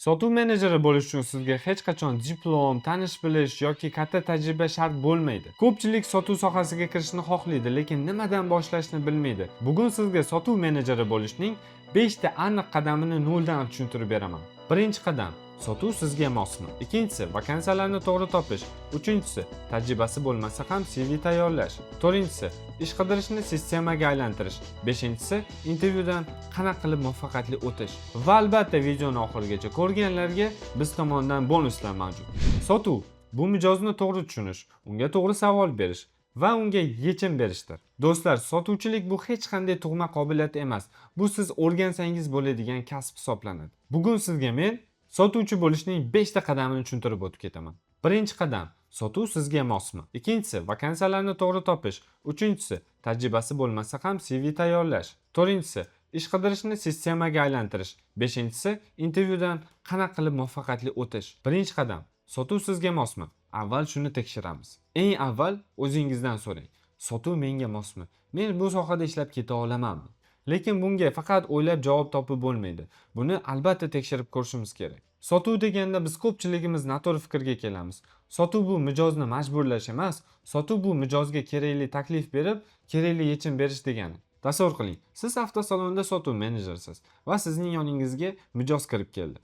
Sotuv menejeri bo'lish uchun sizga hech qachon diplom, tanish bilish yoki katta tajriba shart bo'lmaydi. Ko'pchilik sotuv sohasiga kirishni xohlaydi, lekin nimadan boshlashni bilmaydi. Bugun sizga sotuv menejeri bo'lishning 5 ta aniq qadamini noldan tushuntirib beraman. Birinchi qadam: sotuv sizga mosmi? Ikkinchisi: vakansiyalarni to'g'ri topish. Uchinchisi: tajribasi bo'lmasa ham CV tayyorlash. To'rtinchisi: ish qidirishni sistemaga aylantirish. Beshinchisi: intervyudan qanaqa qilib muvaffaqiyatli o'tish. Va albatta videoni oxirigacha ko'rganlarga biz tomonidan bonuslar mavjud. Sotuv bu mijozni to'g'ri tushunish, unga to'g'ri savol berish va unga yechim berishdir. Do'stlar, sotuvchilik bu hech qanday tug'ma qobiliyat emas. Bu siz o'rgansangiz bo'ladigan kasb hisoblanadi. Bugun sizga men sotuvchi bo'lishning 5 ta qadamini tushuntirib o'tib ketaman. Birinchi qadam: sotuv sizga mosmi? Ikkinchisi: vakansiyalarni to'g'ri topish. Uchinchisi: tajribasi bo'lmasa ham CV tayyorlash. To'rtinchisi: ish qidirishni sistemaga aylantirish. Beshinchisi: intervyudan qanaqa qilib muvaffaqiyatli o'tish. Birinchi qadam: sotuv sizga mosmi? Avval shuni tekshiramiz. Eng avval o'zingizdan so'rang. Sotuv menga mosmi? Men bu sohada ishlab keta olamanmi? Lekin bunga faqat o'ylab javob topib bo'lmaydi. Buni albatta tekshirib ko'rishimiz kerak. Sotuv deganda biz ko'pchiligimiz noto'g'ri fikrga kelamiz. Sotuv bu mijozni majburlash emas, sotuv bu mijozga kerakli taklif berib, kerakli yechim berish degani. Tasavvur qiling, siz avtosalonda sotuv menejerisiz va sizning yoningizga mijoz kirib keldi.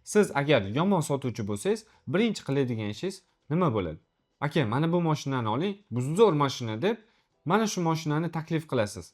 Siz agar yomon sotuvchi bo'lsangiz, birinchi qiladigan ishingiz nima bo'ladi? Aka, mana bu mashinani oling, bu zo'r mashina deb, mana shu mashinani taklif qilasiz.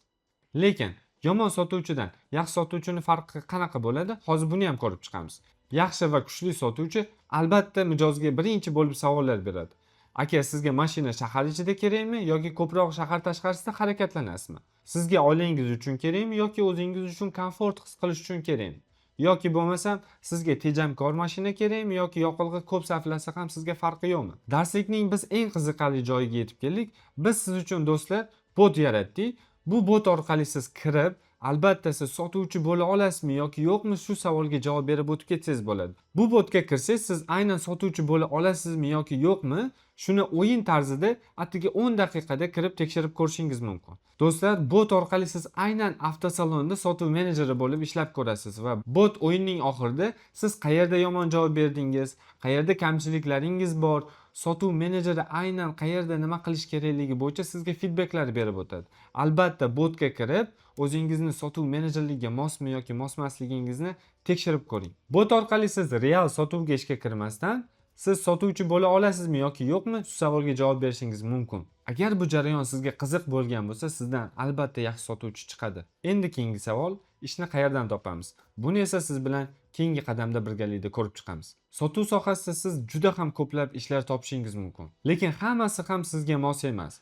Lekin yomon sotuvchidan yaxshi sotuvchini farqi qanaqa bo'ladi? Hozir buni ham ko'rib chiqamiz. Yaxshi va kuchli sotuvchi albatta mijozga birinchi bo'lib savollar beradi. Aka, sizga mashina shahar ichida kerakmi yoki ko'proq shahar tashqarisida harakatlanasizmi? Sizga oilangiz uchun kerakmi yoki o'zingiz uchun komfort his qilish uchun kerakmi? Yoki bo'lmasam sizga tejamkor mashina kerakmi yoki yoqilg'i ko'p sarflasa ham sizga farqi yo'qmi? Darslikning biz eng qiziqarli joyiga yetib keldik. Biz siz uchun do'stlar bot yaratdik. Bu bot orqali siz kirib, albatta siz sotuvchi bo'la olasizmi yoki yo'qmi shu savolga javob berib o'tib ketsangiz bo'ladi. Bu botga kirsangiz siz aynan sotuvchi bo'la olasizmi yoki yo'qmi, shuni o'yin tarzida atigi 10 daqiqada kirib tekshirib ko'rishingiz mumkin. Do'stlar, bot orqali siz aynan avtosalonda sotuv menejeri bo'lib ishlab ko'rasiz va bot o'yinning oxirida siz qayerda yomon javob berdingiz, qayerda kamchiliklaringiz bor, sotuv menejeri aynan qayerda nima qilish kerakligi bo'yicha sizga feedbacklar berib o'tadi. Albatta botga kirib, o'zingizni sotuv menejerligiga mosmi yoki mosmasligingizni tekshirib ko'ring. Bot orqali siz real sotuvga ishga kirmasdan siz sotuvchi bo'la olasizmi yoki yo'qmi shu savolga javob berishingiz mumkin. Agar bu jarayon sizga qiziq bo'lgan bo'lsa, sizdan albatta yaxshi sotuvchi chiqadi. Endi keyingi savol: ishni qayerdan topamiz? Buni esa siz bilan keyingi qadamda birgalikda ko'rib chiqamiz. Sotuv sohasida siz juda ham ko'plab ishlar topishingiz mumkin. Lekin hammasi ham sizga mos emas.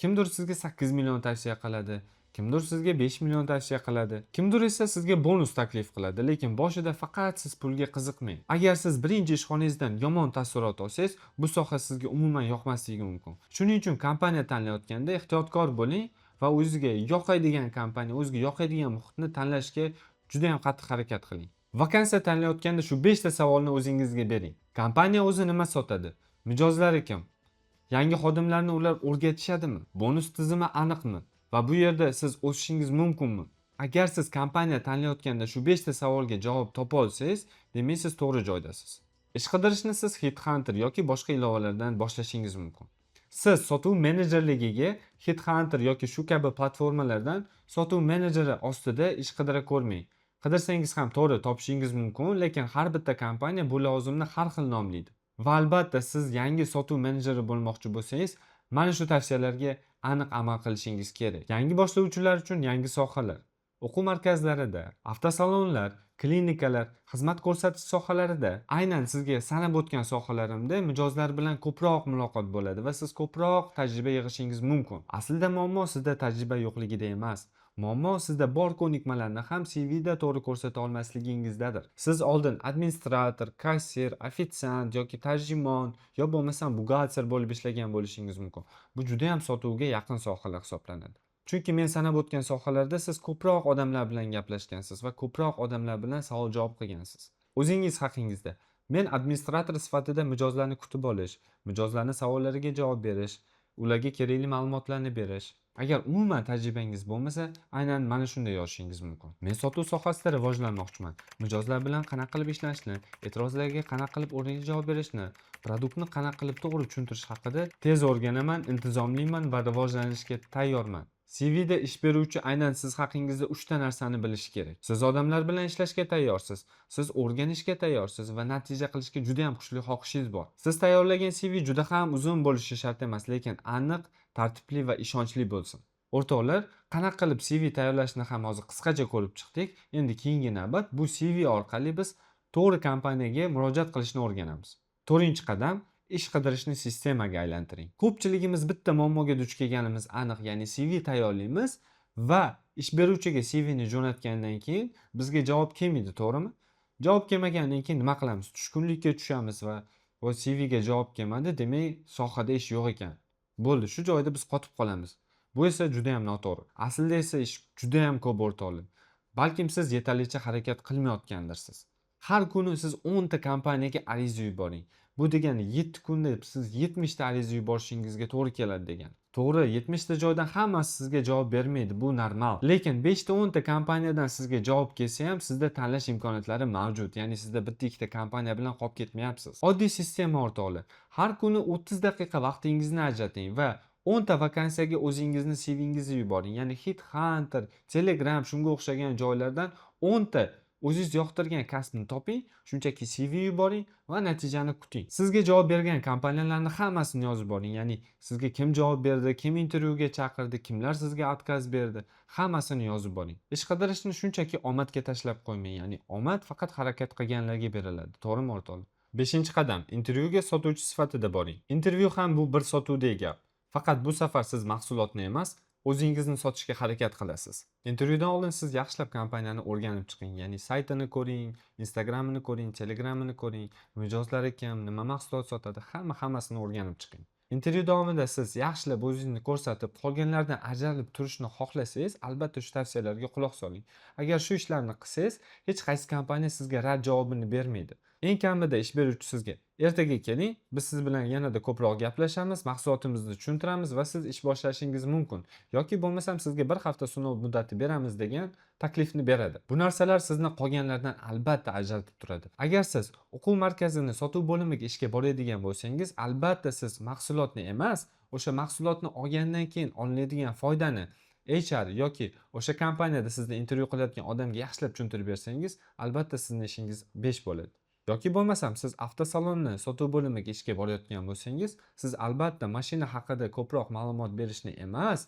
Kimdir sizga 8 million tavsiya qiladi, kimdir sizga 5 million tavsiya qiladi, kimdir esa sizga bonus taklif qiladi, lekin boshida faqat siz pulga qiziqmang. Agar siz birinchi ishxonangizdan yomon taassurot olsangiz, bu soha sizga umuman yoqmasligi mumkin. Shuning uchun kompaniya tanlayotganda ehtiyotkor bo'ling va o'zingizga yoqadigan kompaniya, o'zingizga yoqadigan muhitni tanlashga juda ham qattiq harakat qiling. Vakansiya tanlayotganda shu 5 ta savolni o'zingizga bering. Kompaniya o'zi nima sotadi? Mijozlari kim? Yangi xodimlarni ular o'rgatishadimi? Bonus tizimi aniqmi? Va bu yerda siz o'sishingiz mumkinmi? Agar siz kompaniya tanlayotganda shu 5 ta savolga javob topa olsangiz, demak siz to'g'ri joydasiz. Ish qidirishni siz Headhunter yoki boshqa ilovalardan boshlashingiz mumkin. Siz sotuv menejerligiga Headhunter yoki shu kabi platformalardan sotuv menejeri ostida ish qidira ko'rmang. Qidirsangiz ham to'g'ri topishingiz mumkin, lekin har bitta kompaniya bu lavozimni har xil nomlaydi. Va albatta siz yangi sotuv menejeri bo'lmoqchi bo'lsangiz, mana shu tavsiyalarga aniq amal qilishingiz kerak. Yangi boshlovchilar uchun yangi sohalar, o'quv markazlarida, avtosalonlar, klinikalar, xizmat ko'rsatish sohalarida, aynan sizga sanab o'tgan sohalarimda mijozlar bilan ko'proq muloqot bo'ladi va siz ko'proq tajriba yig'ishingiz mumkin. Aslida muammo sizda tajriba yo'qligida emas. Muammo sizda bor ko'nikmalarni ham CVda to'g'ri ko'rsata olmasligingizdadir. Siz oldin administrator, kassir, ofitsiant yoki tarjimon yo bo'lmasam buxgalter bo'lib ishlagan bo'lishingiz mumkin. Bu juda ham sotuvga yaqin sohalar hisoblanadi. Chunki men sanab o'tgan sohalarda siz ko'proq odamlar bilan gaplashgansiz va ko'proq odamlar bilan savol-javob qilgansiz. O'zingiz haqingizda men administrator sifatida mijozlarni kutib olish, mijozlarning savollariga javob berish, ularga kerakli ma'lumotlarni berish, Agar umuman tajribangiz bo'lmasa, aynan mana shunday yozishingiz mumkin. Men sotuv sohasida rivojlanmoqchiman. Mijozlar bilan qanaqa qilib ishlashni, e'tirozlarga qanaqa qilib o'rnida javob berishni, produktni qanaqa qilib to'g'ri tushuntirish haqida tez o'rganaman, intizomliman va rivojlanishga tayyorman. CVda ish beruvchi aynan siz haqingizda 3 ta narsani bilishi kerak. Siz odamlar bilan ishlashga tayyorsiz, siz o'rganishga tayyorsiz va natija qilishga juda ham kuchli xohishingiz bor. Siz tayyorlagan CV juda ham uzun bo'lishi shart emas, lekin aniq, tartibli va ishonchli bo'lsin. O'rtoqlar, qanaqa qilib CV tayyorlashni ham hozir qisqacha ko'rib chiqdik. Endi keyingi navbat bu CV orqali biz to'g'ri kompaniyaga murojaat qilishni o'rganamiz. 4-qadam ish qidirishni sistemaga aylantiring. Ko'pchiligimiz bitta muammoga duch kelganimiz aniq, ya'ni CV tayyorlaymiz va ish beruvchiga CVni jo'natgandan keyin bizga javob kelmaydi, to'g'rimi? Javob kelmagandan keyin nima qilamiz? Tushkunlikka tushamiz va o CVga javob kelmadi, demak sohada ish yo'q ekan. Bo'ldi, shu joyda biz qotib qolamiz. Bu esa juda ham noto'g'ri. Aslida esa ish juda ham ko'p o'rtoqlar. Balkim siz yetarlicha harakat qilmayotgandirsiz. Har kuni siz 10 ta kompaniyaga ariza yuboring. Bu degani 7 kunda siz 70 ta ariza yuborishingizga to'g'ri keladi degani. To'g'ri, 70 ta joydan hammasi sizga javob bermaydi, bu normal. Lekin 5 ta 10 ta kompaniyadan sizga javob kelsa ham sizda tanlash imkoniyatlari mavjud. Ya'ni sizda bitta ikkita kompaniya bilan qolib ketmayapsiz. Oddiy sistema o'rtoqlar. Har kuni 30 daqiqa vaqtingizni ajrating va 10 ta vakansiyaga o'zingizni CV'ngizni yuboring. Ya'ni Hit Hunter, Telegram shunga o'xshagan joylardan 10 ta o'zingiz yoqtirgan kasbni toping, shunchaki CV yuboring va natijani kuting. Sizga javob bergan kompaniyalarning hammasini yozib boring. Ya'ni sizga kim javob berdi, kim intervyuga chaqirdi, kimlar sizga отказ berdi, hammasini yozib boring. Ish qidirishni shunchaki omadga tashlab qo'ymang. Ya'ni omad faqat harakat qilganlarga beriladi. To'g'rimi o'rtoqlar? 5-qadam intervyuga sotuvchi sifatida boring. Intervyu ham bu bir sotuvdek gap. Faqat bu safar siz mahsulotni emas, o'zingizni sotishga harakat qilasiz. Intervyudan oldin siz yaxshilab kompaniyani o'rganib chiqing. Ya'ni saytini ko'ring, Instagramini ko'ring, Telegramini ko'ring, mijozlari kim, nima mahsulot sotadi, hammasini o'rganib chiqing. Intervyu davomida siz yaxshilab o'zingizni ko'rsatib, qolganlardan ajralib turishni xohlasangiz, albatta shu tavsiyalarga quloq soling. Agar shu ishlarni qilsangiz, hech qaysi kompaniya sizga rad javobini bermaydi. Eng kamida ish beruvchi sizga: ertaga keling, biz siz bilan yanada ko'proq gaplashamiz, mahsulotimizni tushuntiramiz va siz ish boshlashingiz mumkin. Yoki bo'lmasam sizga bir hafta sinov muddati beramiz degan taklifni beradi. Bu narsalar sizni qolganlardan albatta ajratib turadi. Agar siz o'quv markazini sotuv bo'limiga ishga boradigan bo'lsangiz, albatta siz mahsulotni emas, o'sha mahsulotni olgandan keyin olinadigan foydani HR yoki o'sha kompaniyada sizni intervyu qilayotgan odamga yaxshilab tushuntirib bersangiz, albatta sizning ishingiz 5 bo'ladi. Yoki bo'lmasam siz avtosalonni sotuv bo'limiga ishga borayotgan bo'lsangiz, siz albatta mashina haqida ko'proq ma'lumot berishni emas,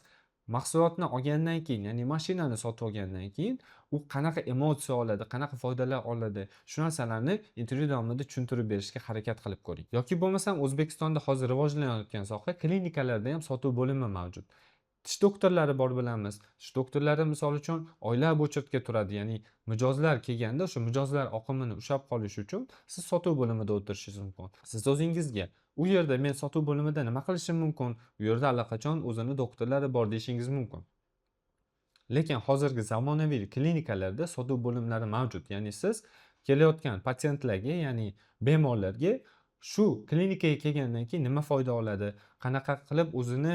mahsulotni olgandan keyin, ya'ni mashinani sotib olgandan keyin u qanaqa emotsiya oladi, qanaqa foydalar oladi, shu narsalarni intervyu davomida tushuntirib berishga harakat qilib ko'ring. Yoki bo'lmasam O'zbekistonda hozir rivojlanayotgan soha klinikalarda ham sotuv bo'limi mavjud. Tish doktorlari bor bilamiz. Tish doktorlari misol uchun oylab o'chirtga turadi. Ya'ni mijozlar kelganda o'sha mijozlar oqimini ushlab qolish uchun siz sotuv bo'limida o'tirishingiz mumkin. Siz o'zingizga u yerda men sotuv bo'limida nima qilishim mumkin? U yerda allaqachon o'zini doktorlari bor deyishingiz mumkin. Lekin hozirgi zamonaviy klinikalarda sotuv bo'limlari mavjud. Ya'ni siz kelayotgan patsientlarga, ya'ni bemorlarga shu klinikaga kelgandan keyin nima foyda oladi, qanaqa qilib o'zini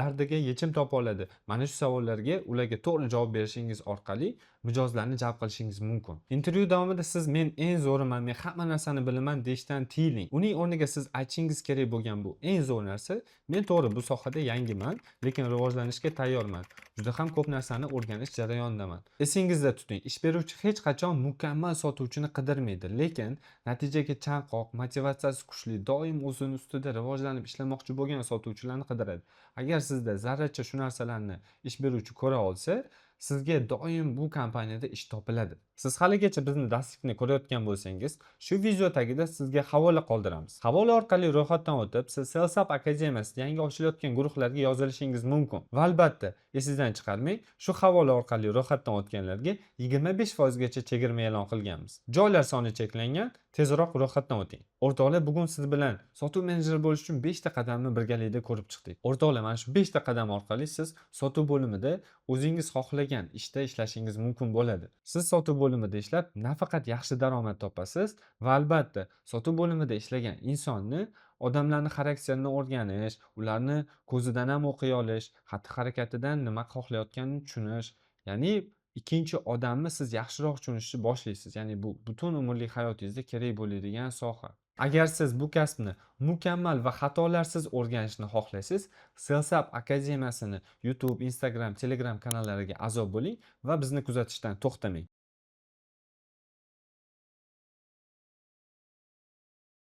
dardiga yechim topa oladi, mana shu savollarga ularga to'g'ri javob berishingiz orqali mijozlarni jalb qilishingiz mumkin. Intervyu davomida siz men eng zo'riman, men hamma narsani bilaman deyishdan tiyiling. Uning o'rniga siz aytishingiz kerak bo'lgan bu eng zo'r narsa: men to'g'ri bu sohada yangiman, lekin rivojlanishga tayyorman. Juda ham ko'p narsani o'rganish jarayonidaman. Esingizda tuting, ish beruvchi hech qachon mukammal sotuvchini qidirmaydi, lekin natijaga chanqoq, motivatsiyasi kuchli, doim o'zini ustida rivojlanib ishlamoqchi bo'lgan sotuvchilarni qidiradi. Agar sizda zarracha shu narsalarni ish beruvchi ko'ra olsa, sizga doim bu kompaniyada ish topiladi. Siz haligacha bizni darslikni ko'rayotgan bo'lsangiz, shu video tagida sizga havola qoldiramiz. Havola orqali ro'yxatdan o'tib, siz Salesap akademiyasida yangi ochilayotgan guruhlarga yozilishingiz mumkin. Va albatta, esingizdan chiqarmang, shu havola orqali ro'yxatdan o'tganlarga 25% gacha chegirma e'lon qilganmiz. Joylar soni cheklangan, tezroq ro'yxatdan o'ting. O'rtoqlar, bugun siz bilan sotuv menejeri bo'lish uchun 5 ta qadamni birgalikda ko'rib chiqdik. O'rtoqlar, mana shu 5 ta qadam orqali siz sotuv bo'limida o'zingiz xohlagan ishda ishlashingiz mumkin bo'ladi. Siz sotuv bo'limida ishlab nafaqat yaxshi daromad topasiz va albatta sotuv bo'limida ishlagan insonni odamlarni xarakterini o'rganish, ularni ko'zidan ham o'qiy olish, xatti-harakatidan nima xohlayotganini tushunish, ya'ni ikkinchi odamni siz yaxshiroq tushunishni boshlaysiz. Ya'ni bu butun umrlik hayotingizda kerak bo'ladigan soha. Agar siz bu kasbni mukammal va xatolarsiz o'rganishni xohlaysiz, Skillsap akademiyasini YouTube, Instagram, Telegram kanallariga a'zo bo'ling va bizni kuzatishdan to'xtamang.